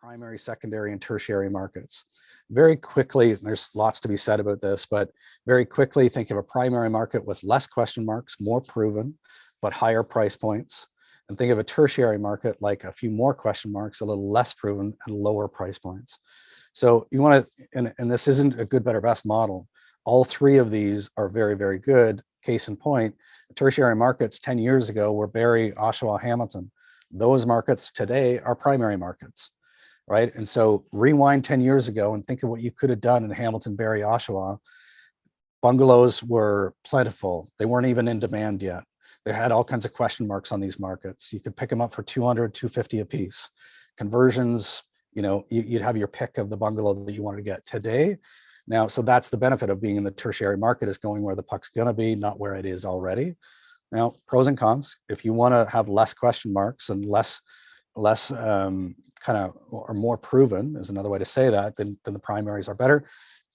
primary, secondary, and tertiary markets. Very quickly, there's lots to be said about this, but very quickly think of a primary market with less question marks, more proven, but higher price points. And think of a tertiary market like a few more question marks, a little less proven, and lower price points. So you want to, and this isn't a good, better, best model. All three of these are very, very good. Case in point, tertiary markets 10 years ago were Barrie, Oshawa, Hamilton. Those markets today are primary markets, right? And so rewind 10 years ago and think of what you could have done in Hamilton, Barrie, Oshawa. Bungalows were plentiful. They weren't even in demand yet. They had all kinds of question marks on these markets. You could pick them up for 200, 250 a piece. Conversions, you know, you'd have your pick of the bungalow that you wanted to get today. Now, so that's the benefit of being in the tertiary market, is going where the puck's going to be, not where it is already. Now, pros and cons. If you want to have less question marks and less kind of, or more proven is another way to say that, then the primaries are better.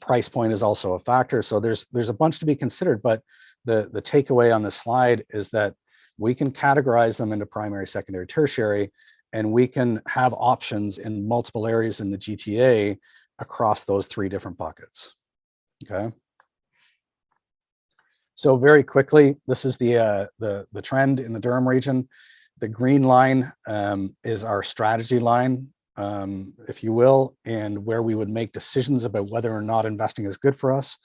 Price point is also a factor. So there's a bunch to be considered, but the takeaway on this slide is that we can categorize them into primary, secondary, tertiary, and we can have options in multiple areas in the GTA across those three different buckets. Okay. So very quickly, this is the trend in the Durham region. The green line is our strategy line, if you will, and where we would make decisions about whether or not investing is good for us,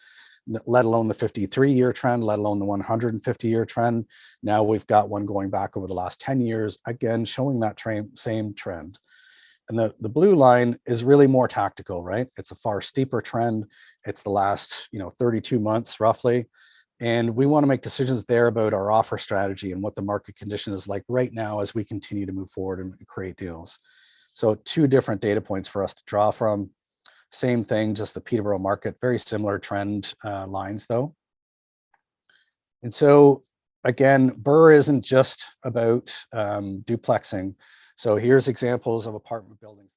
let alone the 53-year trend, let alone the 150-year trend. Now we've got one going back over the last 10 years, again, showing that same trend. And the blue line is really more tactical, right? It's a far steeper trend. It's the last, 32 months roughly. And we want to make decisions there about our offer strategy and what the market condition is like right now as we continue to move forward and create deals. So two different data points for us to draw from. Same thing, just the Peterborough Market, very similar trend lines though. And so again, BRRRR isn't just about duplexing. So here's examples of apartment buildings.